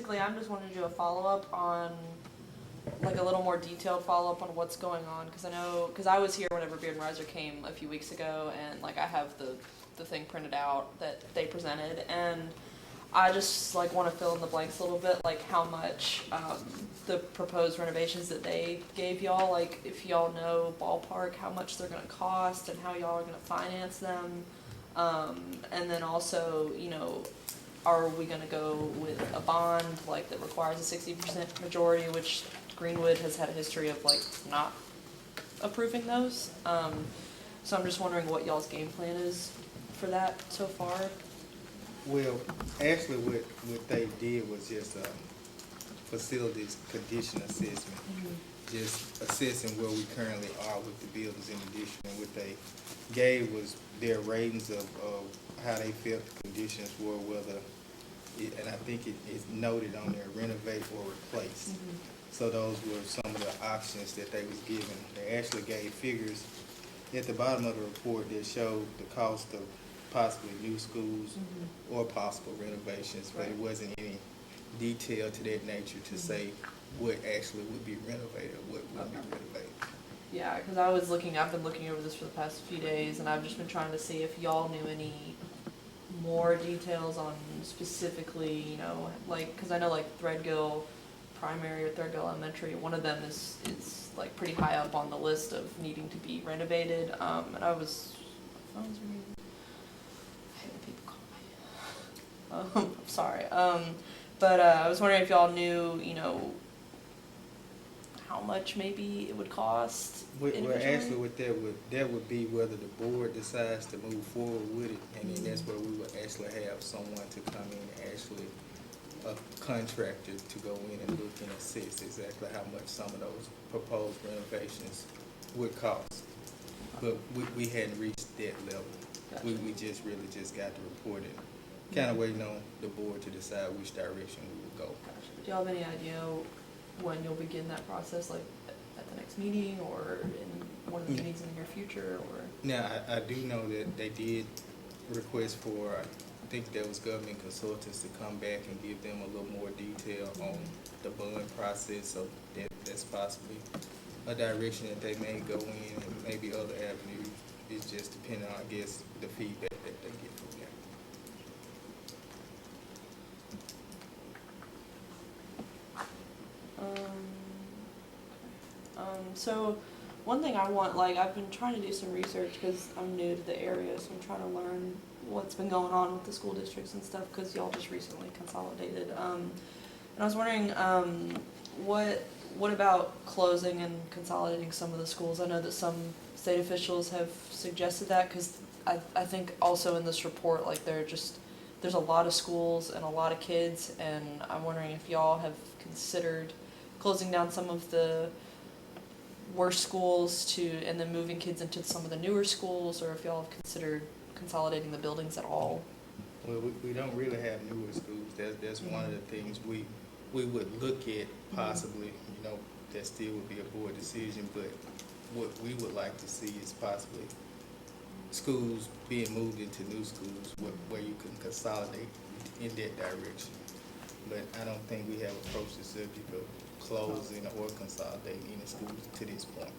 basically, I'm just wanting to do a follow-up on, like a little more detailed follow-up on what's going on, because I was here whenever Beard and Riser came a few weeks ago, and like I have the thing printed out that they presented, and I just like want to fill in the blanks a little bit, like how much the proposed renovations that they gave y'all, like if y'all know ballpark how much they're going to cost and how y'all are going to finance them, and then also, are we going to go with a bond like that requires a 60% majority, which Greenwood has had a history of like not approving those. So I'm just wondering what y'all's game plan is for that so far. Well, actually what they did was just a facilities condition assessment. Just assessing where we currently are with the buildings in the district. And what they gave was their ratings of how they felt the conditions were, whether, and I think it is noted on there, renovate or replace. So those were some of the options that they was given. They actually gave figures at the bottom of the report that showed the cost of possibly new schools or possible renovations, but it wasn't any detail to that nature to say what actually would be renovated or what wouldn't be renovated. Yeah, because I've been looking over this for the past few days, and I've just been trying to see if y'all knew any more details on specifically, like, because I know like Threadgill Primary or Threadgill Elementary, one of them is like pretty high up on the list of needing to be renovated, and I was reading. I hate when people call me. Sorry. But I was wondering if y'all knew, how much maybe it would cost. Well, actually, what that would be whether the board decides to move forward with it, and then that's where we would actually have someone to come in, actually a contractor to go in and look and assess exactly how much some of those proposed renovations would cost. But we hadn't reached that level. Gotcha. We just really just got the report and kind of waiting on the board to decide which direction we would go. Gotcha. Do y'all have any idea when you'll begin that process, like at the next meeting or in one of the meetings in the near future? Or now, I do know that they did request for, I think there was government consultants to come back and give them a little more detail on the bond process, so that's possibly a direction that they may go in, and maybe other avenues. It's just depending on, I guess, the feedback that they get from there. So one thing I want, like, I've been trying to do some research because I'm new to the area, so I'm trying to learn what's been going on with the school districts and stuff, because y'all just recently consolidated. And I was wondering, what about closing and consolidating some of the schools? I know that some state officials have suggested that, because I think also in this report, like, there's a lot of schools and a lot of kids, and I'm wondering if y'all have considered closing down some of the worst schools and then moving kids into some of the newer schools, or if y'all have considered consolidating the buildings at all. Well, we don't really have newer schools. That's one of the things we would look at possibly. That still would be a board decision, but what we would like to see is possibly schools being moved into new schools where you can consolidate in that direction. But I don't think we have approached the subject of closing or consolidating any schools to this point.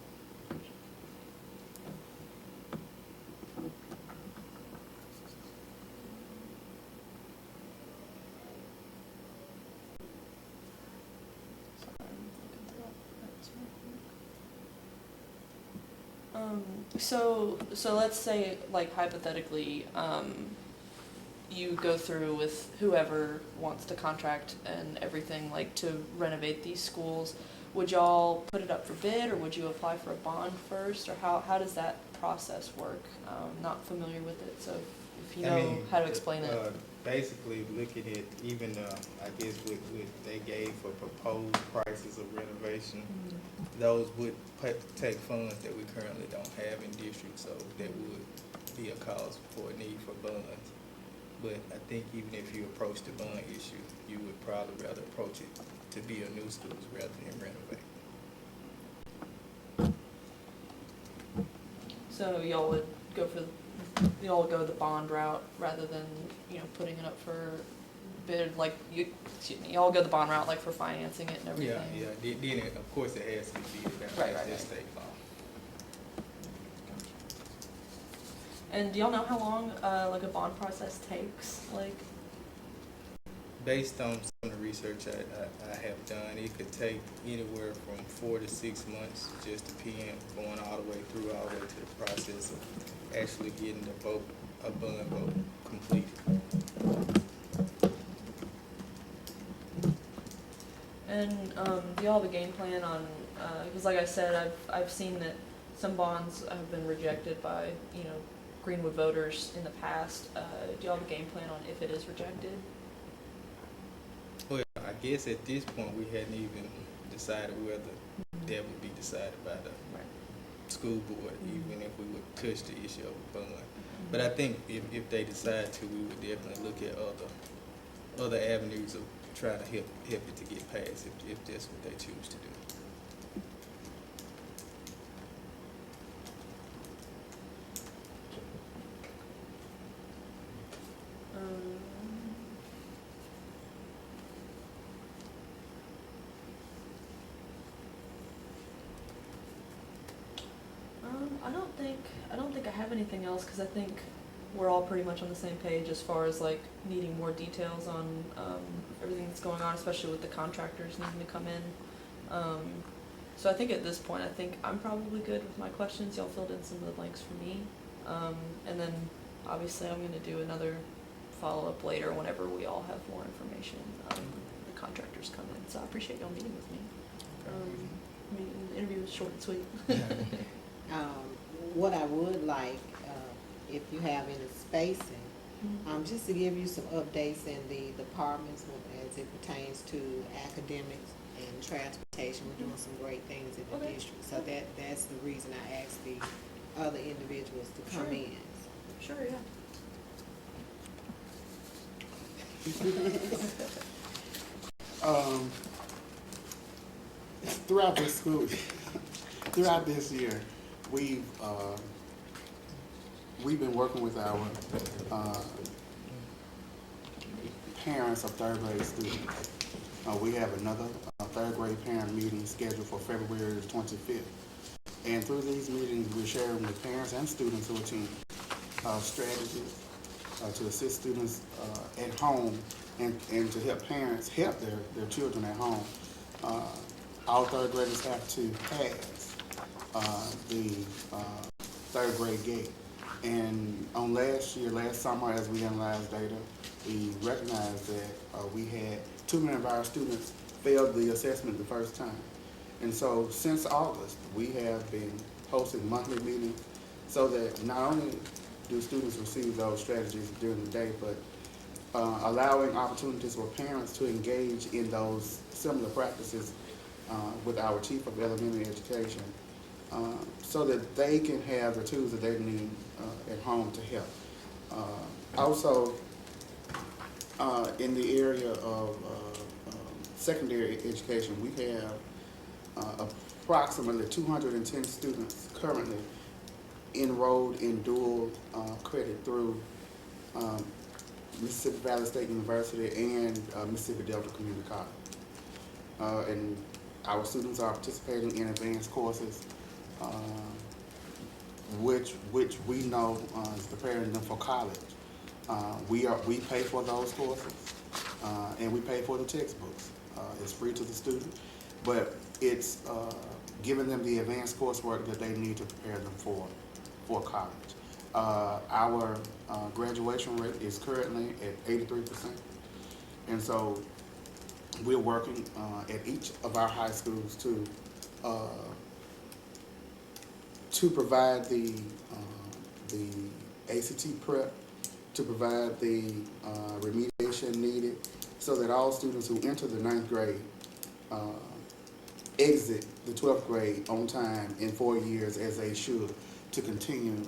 So let's say, like, hypothetically, you go through with whoever wants to contract and everything, like, to renovate these schools. Would y'all put it up for bid, or would you apply for a bond first, or how does that process work? Not familiar with it, so if you know how to explain it. Basically, looking at even, I guess what they gave for proposed prices of renovation, those would take funds that we currently don't have in district, so that would be a cause for a need for bonds. But I think even if you approach the bond issue, you would probably rather approach it to build new schools rather than renovate. So y'all would go the bond route rather than, putting it up for bid, like, y'all go the bond route, like, for financing it and everything? Yeah, then of course it has to be bid out, Right, that's right, just state law. And do y'all know how long, like, a bond process takes, like? Based on some of the research I have done, it could take anywhere from 4 to 6 months, just depend, going all the way to the process of actually getting a bond vote completed. And do y'all have a game plan on, because like I said, I've seen that some bonds have been rejected by, Greenwood voters in the past. Do y'all have a game plan on if it is rejected? Well, I guess at this point, we hadn't even decided whether that would be decided by the school board, even if we would touch the issue of a bond. But I think if they decide to, we would definitely look at other avenues of trying to help it to get passed if that's what they choose to do. I don't think I have anything else, because I think we're all pretty much on the same page as far as like needing more details on everything that's going on, especially with the contractors needing to come in. So I think at this point, I think I'm probably good with my questions. Y'all filled in some of the blanks for me. And then obviously I'm going to do another follow-up later whenever we all have more information. The contractors come in. So I appreciate y'all meeting with me. The interview was short and sweet. What I would like, if you have any spacing, just to give you some updates in the departments as it pertains to academics and transportation. We're doing some great things in the district. So that's the reason I asked the other individuals to come in. Sure, yeah. Throughout this year, we've been working with our parents of third grade students. We have another third grade parent meeting scheduled for February the 25th. And through these meetings, we're sharing with parents and students who attend strategies to assist students at home and to help parents help their children at home. All third graders have to pass the third grade gate. And on last summer, as we analyzed data, we recognized that we had too many of our students failed the assessment the first time. And so since August, we have been hosting monthly meetings so that not only do students receive those strategies during the day, but allowing opportunities for parents to engage in those similar practices with our Chief of Elementary Education so that they can have the tools that they need at home to help. Also, in the area of secondary education, we have approximately 210 students currently enrolled in dual credit through Mississippi Valley State University and Mississippi Delta Community College. And our students are participating in advanced courses, which we know is preparing them for college. We pay for those courses, and we pay for the textbooks. It's free to the student, but it's giving them the advanced coursework that they need to prepare them for college. Our graduation rate is currently at 83%, and so we're working at each of our high schools to provide the ACT prep, to provide the remediation needed, so that all students who enter the 9th grade exit the 12th grade on time in 4 years as they should, to continue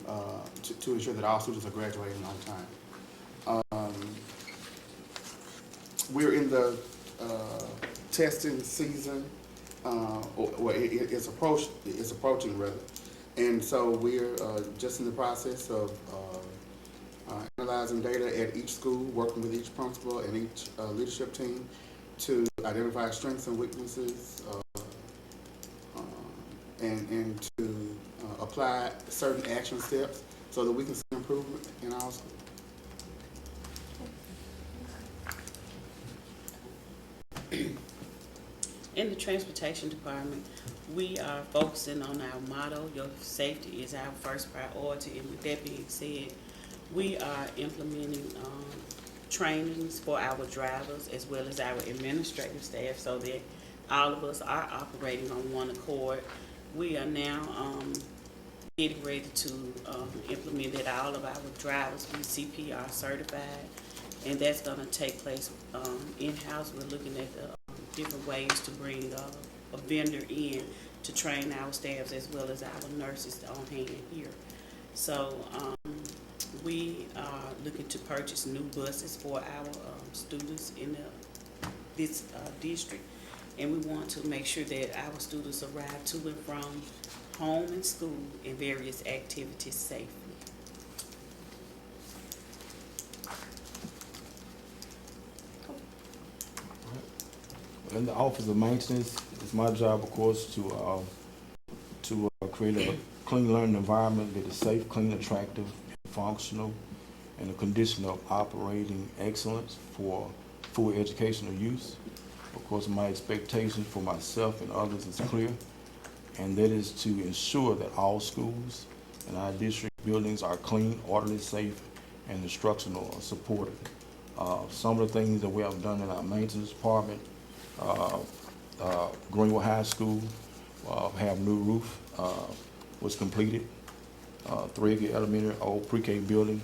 to ensure that all students are graduating on time. We're in the testing season, it's approaching rather, and so we're just in the process of analyzing utilizing data at each school, working with each principal and each leadership team to identify strengths and weaknesses, and to apply certain action steps so that we can see improvement in our school. In the transportation department, we are focusing on our motto, your safety is our first priority. And with that being said, we are implementing trainings for our drivers as well as our administrative staff so that all of us are operating on one accord. We are now getting ready to implement that all of our drivers be CPR certified, and that's going to take place in-house. We're looking at different ways to bring a vendor in to train our staffs as well as our nurses on hand here. So we are looking to purchase new buses for our students in this district, and we want to make sure that our students arrive to and from home and school and various activities safely. In the Office of Maintenance, it's my job, of course, to create a clean learning environment that is safe, clean, attractive, functional, and a condition of operating excellence for full educational use. Of course, my expectation for myself and others is clear, and that is to ensure that all schools and our district buildings are clean, orderly, safe, and instructional supportive. Some of the things that we have done in our maintenance department, Greenwood High School have new roof was completed. Threadgill Elementary old pre-K building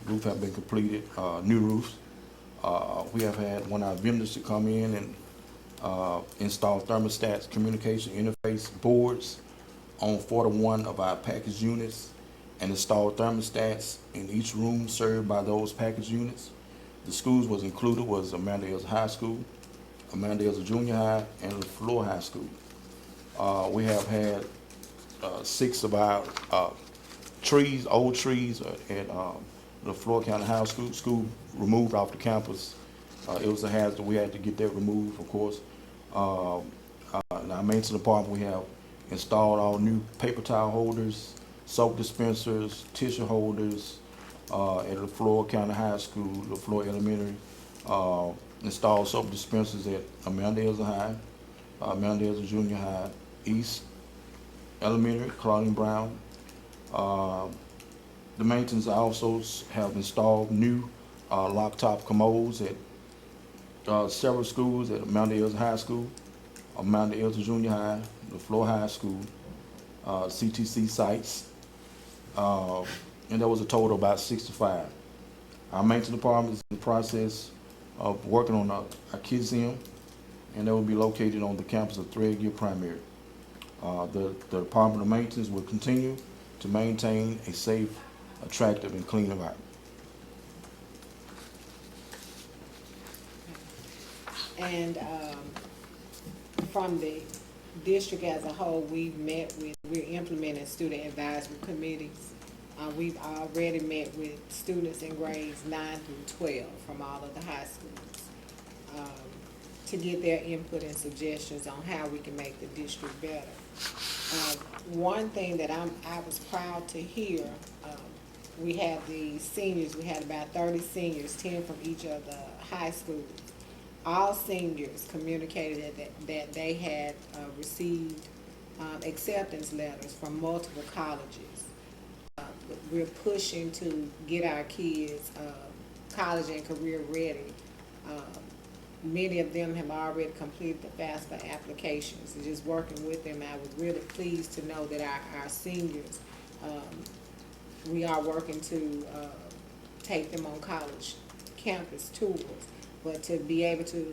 roof have been completed. New roofs. We have had one of our vendors to come in and install thermostats, communication interface boards on 41 of our package units, and install thermostats in each room served by those package units. The schools was included was Amanda Elsa High School, Amanda Elsa Junior High, and LaFleur High School. We have had 6 of our trees, old trees at LaFleur County High School removed off the campus. It was a hazard. We had to get that removed, of course. In our maintenance department, we have installed all new paper towel holders, soap dispensers, tissue holders at LaFleur County High School, LaFleur Elementary. Installed soap dispensers at Amanda Elsa High, Amanda Elsa Junior High, East Elementary, Claudine Brown. The maintenance also have installed new lock-top commodes at several schools at Amanda Elsa High School, Amanda Elsa Junior High, LaFleur High School, CTC sites, and there was a total of about 65. Our maintenance department is in the process of working on a kids gym, and that will be located on the campus of Threadgill Primary. The Department of Maintenance will continue to maintain a safe, attractive, and clean environment. And from the district as a whole, we're implementing student advisory committees. We've already met with students in grades 9 through 12 from all of the high schools to get their input and suggestions on how we can make the district better. One thing that I was proud to hear, we had the seniors, we had about 30 seniors, 10 from each of the high schools. All seniors communicated that they had received acceptance letters from multiple colleges. We're pushing to get our kids college and career ready. Many of them have already completed the FAFSA applications. And just working with them, I was really pleased to know that our seniors, we are working to take them on college campus tours, but to be able to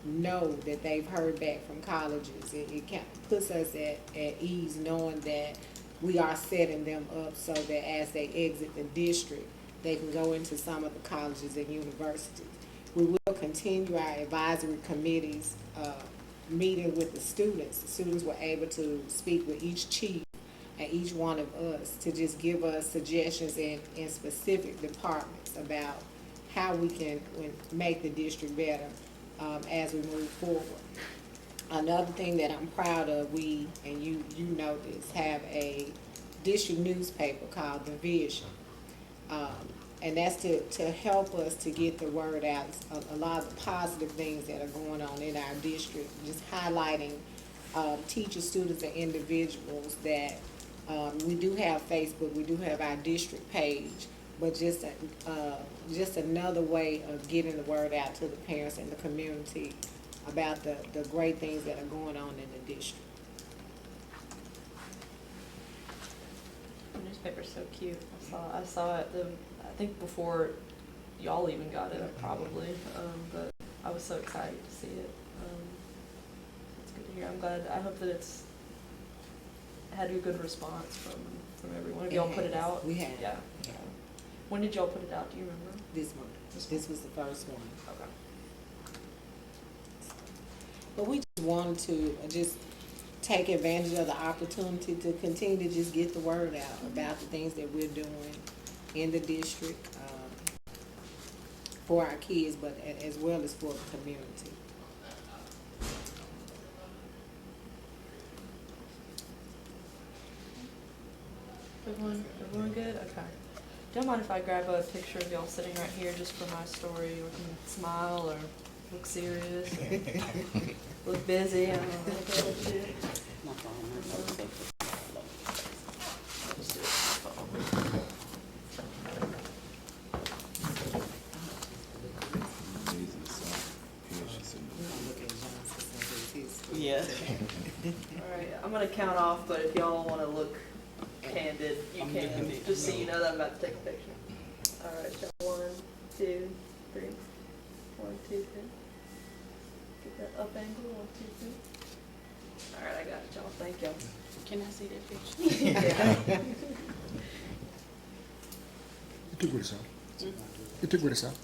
know that they've heard back from colleges, it kind of puts us at ease knowing that we are setting them up so that as they exit the district, they can go into some of the colleges and universities. We will continue our advisory committees, meeting with the students. The students were able to speak with each chief and each one of us to just give us suggestions in specific departments about how we can make the district better as we move forward. Another thing that I'm proud of, we, and you know this, have a district newspaper called The Vision. And that's to help us to get the word out, a lot of the positive things that are going on in our district, just highlighting teachers, students, and individuals that we do have Facebook, we do have our district page, but just another way of getting the word out to the parents and the community about the great things that are going on in the district. The newspaper's so cute. I saw it. I think before y'all even got it, probably. But I was so excited to see it. It's good to hear. I'm glad. I hope that it's had a good response from everyone. Have y'all put it out? We have. Yeah. When did y'all put it out? Do you remember? This month. This was the first one. Okay. But we just wanted to just take advantage of the opportunity to continue to just get the word out about the things that we're doing in the district for our kids, but as well as for the community. Everyone good? Okay. Don't mind if I grab a picture of y'all sitting right here just for my story, or can smile or look serious or look busy. I don't know what to do. No problem. I'll just do it on my phone. Yeah. All right, I'm gonna count off, but if y'all want to look candid, you I'm can. looking at Just so you. you know that I'm about to take a picture. All right, y'all. 1, 2, 3. 1, 2, 3. Get that up angle. 1, 2, 3. All right, I got it, y'all. Thank y'all. Can I see that picture? Yeah. You took with us out. You took with us out.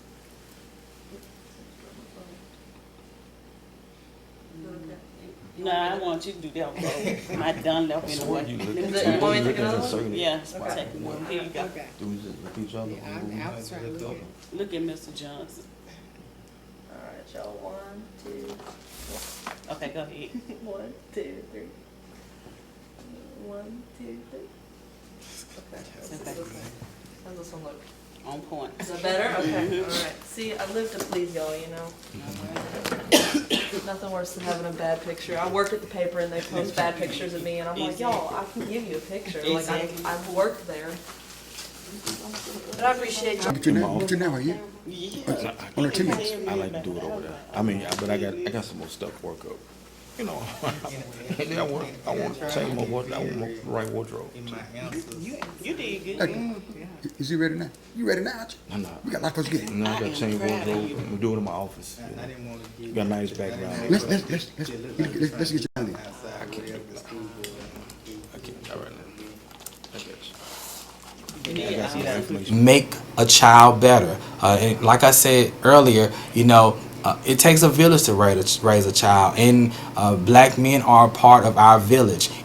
No, I want you to do that one. My done left in the way. You look- Let me Is it- turn. you want me to look take at another the one? circle. Yeah, Okay. take one. Here you go. Okay. Do we just look at each other? Yeah, I was trying to look at. Look at Mr. Johnson. All right, y'all. 1, 2. Okay, go ahead. 1, 2, 3. 1, 2, 3. Okay. How's this one look? On point. Is that better? Okay. All right. See, I live to please y'all, you know. Nothing worse than having a bad picture. I work at the paper and they post bad pictures of me, and I'm like, y'all, I can give you a picture. Like, Exactly. I've worked there. But I appreciate y'all. Get your name, what's your name, are you? Yeah. On the 10 minutes. I like to do it over there. I mean, but I got some more stuff to work up. You know, and then I want to change my wardrobe. I want my right wardrobe. In my answers, You did good. Hey, is you ready now? You ready now, aren't you? No, no. We got a lot of us to get. No, I got to change proud of wardrobe. you. I'm doing it in my office. I didn't want to You get. got a nice background. Let's get your young lady. Outside, whatever the school board wants to do. I can't. All right now. I got you. You I need got some more all that. information. Make a child better. And like I said earlier, it takes a village to raise a child, and black men are a part of our village.